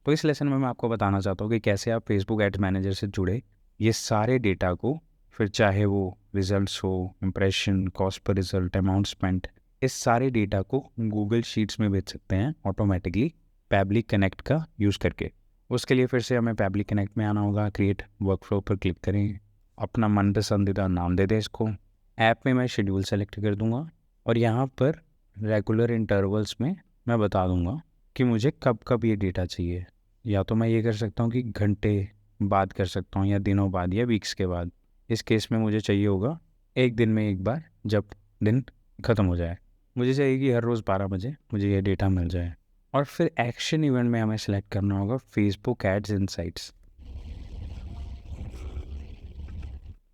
तो इस लेसन में मैं आपको बताना चाहता हूँ कि कैसे आप फेसबुक एड्स मैनेजर से जुड़े ये सारे डेटा को, फिर चाहे वो रिजल्ट्स हो, impression, cost per result, amount spent, इस सारे डेटा को गूगल शीट्स में भेज सकते हैं ऑटोमेटिकली पैबली कनेक्ट का यूज़ करके। उसके लिए फिर से हमें पैबली कनेक्ट में आना होगा, क्रिएट वर्कफ्लो पर क्लिक करें, अपना मन पसंदीदा नाम दे दें इसको। ऐप में मैं शेड्यूल सेलेक्ट कर दूंगा और यहाँ पर रेगुलर इंटरवल्स में मैं बता दूंगा कि मुझे कब कब ये डेटा चाहिए। या तो मैं ये कर सकता हूँ कि घंटे बाद कर सकता हूँ, या दिनों बाद, या वीक्स के बाद। इस केस में मुझे चाहिए होगा एक दिन में एक बार, जब दिन ख़त्म हो जाए। मुझे चाहिए कि हर रोज़ 12 बजे मुझे ये डेटा मिल जाए। और फिर एक्शन इवेंट में हमें सेलेक्ट करना होगा फेसबुक एड्स इनसाइट्स।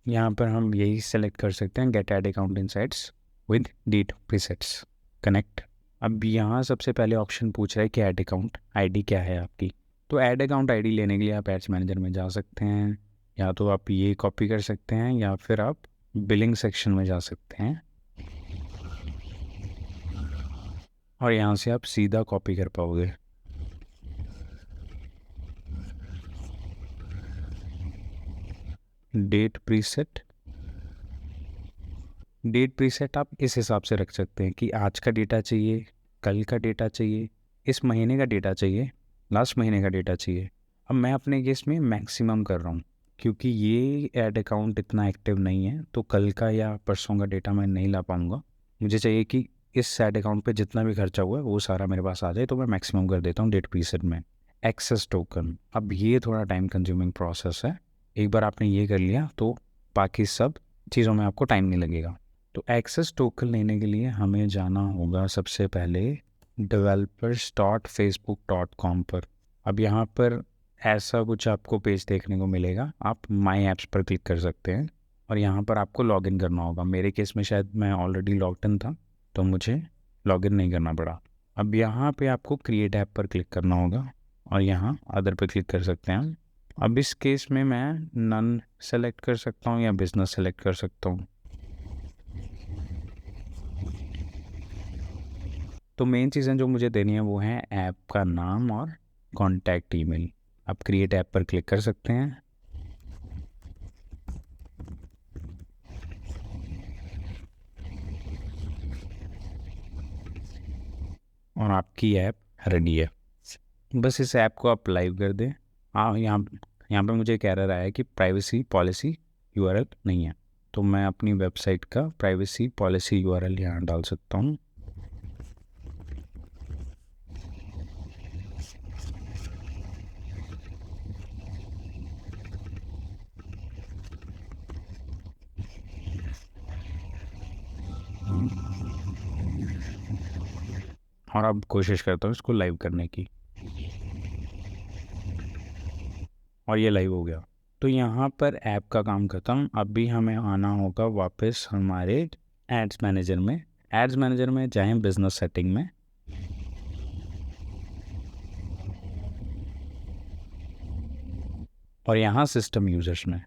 यहाँ पर हम यही सेलेक्ट कर सकते हैं, get ad account insights with date presets connect. अब यहाँ सबसे पहले ऑप्शन पूछ रहा है कि ऐड अकाउंट आईडी क्या है आपकी। तो ऐड अकाउंट आईडी लेने के लिए आप एड्स मैनेजर में जा सकते हैं, या तो आप ये कॉपी कर सकते हैं, या फिर आप बिलिंग सेक्शन में जा सकते हैं और यहाँ से आप सीधा कॉपी कर पाओगे। डेट प्रीसेट, डेट प्रीसेट आप इस हिसाब से रख सकते हैं कि आज का डेटा चाहिए, कल का डेटा चाहिए, इस महीने का डेटा चाहिए, लास्ट महीने का डेटा चाहिए। अब मैं अपने केस में मैक्सिमम कर रहा हूँ, क्योंकि ये ऐड अकाउंट इतना एक्टिव नहीं है, तो कल का या परसों का डेटा मैं नहीं ला पाऊँगा। मुझे चाहिए कि इस ऐड अकाउंट पे जितना भी खर्चा हुआ है वो सारा मेरे पास आ जाए, तो मैं मैक्सिमम कर देता हूँ डेट प्रीसेट में। एक्सेस टोकन, अब ये थोड़ा टाइम कंज्यूमिंग प्रोसेस है। एक बार आपने ये कर लिया तो बाकी सब चीज़ों में आपको टाइम नहीं लगेगा। तो एक्सेस टोकन लेने के लिए हमें जाना होगा सबसे पहले developers.facebook.com पर। अब यहाँ पर ऐसा कुछ आपको पेज देखने को मिलेगा, आप माई ऐप्स पर क्लिक कर सकते हैं और यहाँ पर आपको लॉगिन करना होगा। मेरे केस में शायद मैं ऑलरेडी लॉग्ड इन था, तो मुझे लॉगिन नहीं करना पड़ा। अब यहाँ पे आपको क्रिएट ऐप पर क्लिक करना होगा और यहाँ अदर पर क्लिक कर सकते हैं। अब इस केस में मैं नन सेलेक्ट कर सकता हूँ या बिजनेस सेलेक्ट कर सकता हूँ। तो मेन चीज़ें जो मुझे देनी है वो है ऐप का नाम और कॉन्टैक्ट ईमेल। आप क्रिएट ऐप पर क्लिक कर सकते हैं और आपकी ऐप रेडी है। बस इस ऐप को आप लाइव कर दें। हाँ, यहाँ पे मुझे एक एरर आया है कि प्राइवेसी पॉलिसी यूआरएल नहीं है, तो मैं अपनी वेबसाइट का प्राइवेसी पॉलिसी यूआरएल यहाँ डाल सकता हूँ। और अब कोशिश करता हूँ इसको लाइव करने की, और ये लाइव हो गया। तो यहाँ पर ऐप का काम खत्म। अभी हमें आना होगा वापस हमारे एड्स मैनेजर में। एड्स मैनेजर में जाएं, बिजनेस सेटिंग में, और यहाँ सिस्टम यूजर्स में।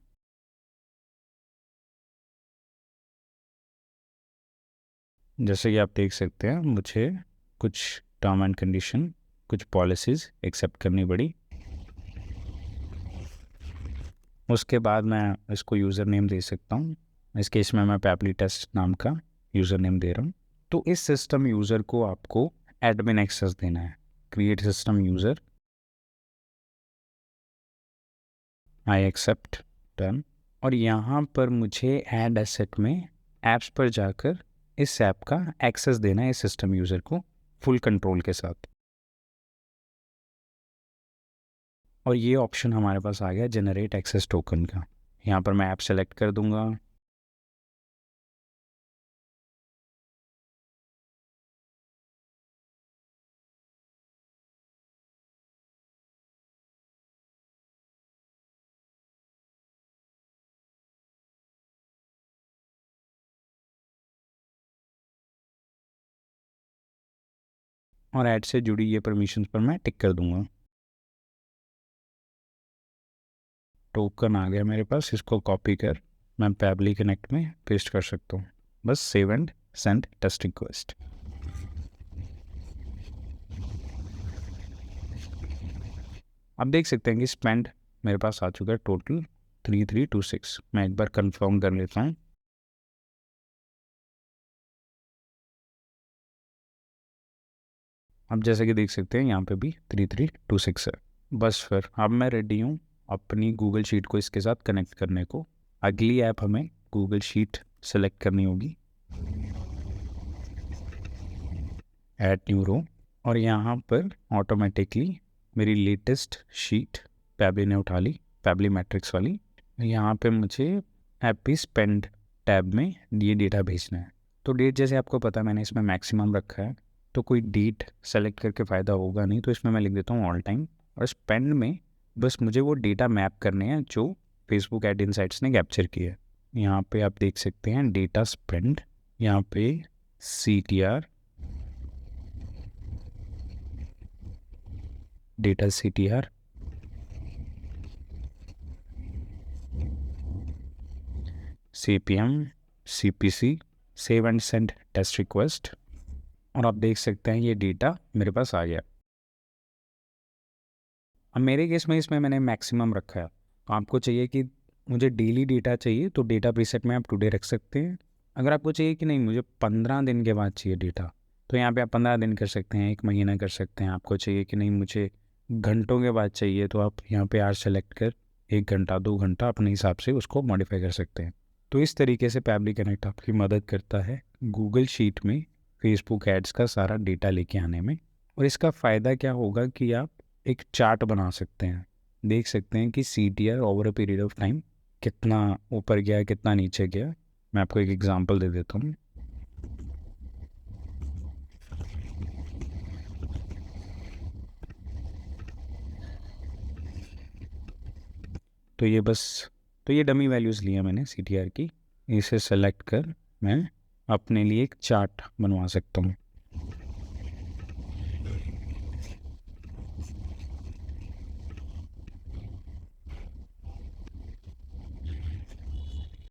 जैसे कि आप देख सकते हैं, मुझे कुछ टर्म एंड कंडीशन, कुछ पॉलिसीज़ एक्सेप्ट करनी पड़ी। उसके बाद मैं इसको यूज़र नेम दे सकता हूँ। इस केस में मैं पैपली टेस्ट नाम का यूज़र नेम दे रहा हूँ। तो इस सिस्टम यूज़र को आपको एडमिन एक्सेस देना है। Create system user, I accept, done. और यहाँ पर मुझे ऐड एसेट में ऐप्स पर जाकर इस ऐप का एक्सेस देना है इस सिस्टम यूज़र को फुल कंट्रोल के साथ। और ये ऑप्शन हमारे पास आ गया जनरेट एक्सेस टोकन का। यहाँ पर मैं ऐप सेलेक्ट कर दूंगा, और ऐड से जुड़ी ये परमिशंस पर मैं टिक कर दूंगा। टोकन आ गया मेरे पास, इसको कॉपी कर मैं पैबली कनेक्ट में पेस्ट कर सकता हूँ। बस save and send test request. आप देख सकते हैं कि स्पेंड मेरे पास आ चुका है टोटल 3326। मैं एक बार कंफर्म कर लेता हूँ। अब जैसे कि देख सकते हैं यहाँ पे भी 3326 है। बस फिर अब मैं रेडी हूँ अपनी गूगल शीट को इसके साथ कनेक्ट करने को। अगली ऐप हमें गूगल शीट सेलेक्ट करनी होगी, ऐड न्यू रो, और यहाँ पर ऑटोमेटिकली मेरी लेटेस्ट शीट पैबली ने उठा ली, पैबली मैट्रिक्स वाली। यहाँ पे मुझे हैप्पी स्पेंड टैब में ये डेटा भेजना है। तो डेट जैसे आपको पता है मैंने इसमें मैक्सिमम रखा है, तो कोई डेट सेलेक्ट करके फ़ायदा होगा नहीं, तो इसमें मैं लिख देता हूँ ऑल टाइम। और स्पेंड में बस मुझे वो डेटा मैप करने हैं जो फेसबुक एड इनसाइट्स ने कैप्चर किया है। यहाँ पे आप देख सकते हैं डेटा स्पेंड, यहाँ पे CTR, data CTR, CPM, CPC, save and send test request, और आप देख सकते हैं ये डेटा मेरे पास आ गया। अब मेरे केस में इसमें मैंने मैक्सिमम रखा है, तो आपको चाहिए कि मुझे डेली डेटा चाहिए तो डेटा प्रीसेट में आप टुडे रख सकते हैं। अगर आपको चाहिए कि नहीं मुझे 15 दिन के बाद चाहिए डेटा, तो यहाँ पे आप 15 दिन कर सकते हैं, 1 महीना कर सकते हैं। आपको चाहिए कि नहीं मुझे घंटों के बाद चाहिए, तो आप यहाँ पे आर सेलेक्ट कर 1 घंटा 2 घंटा अपने हिसाब से उसको मॉडिफाई कर सकते हैं। तो इस तरीके से पैबली कनेक्ट आपकी मदद करता है गूगल शीट में फेसबुक एड्स का सारा डेटा लेके आने में। और इसका फ़ायदा क्या होगा कि आप एक चार्ट बना सकते हैं, देख सकते हैं कि CTR over a period of time कितना ऊपर गया कितना नीचे गया। मैं आपको एक एग्जांपल दे देता हूँ। तो ये डमी वैल्यूज़ लिया मैंने CTR की, इसे सेलेक्ट कर मैं अपने लिए एक चार्ट बनवा सकता हूँ।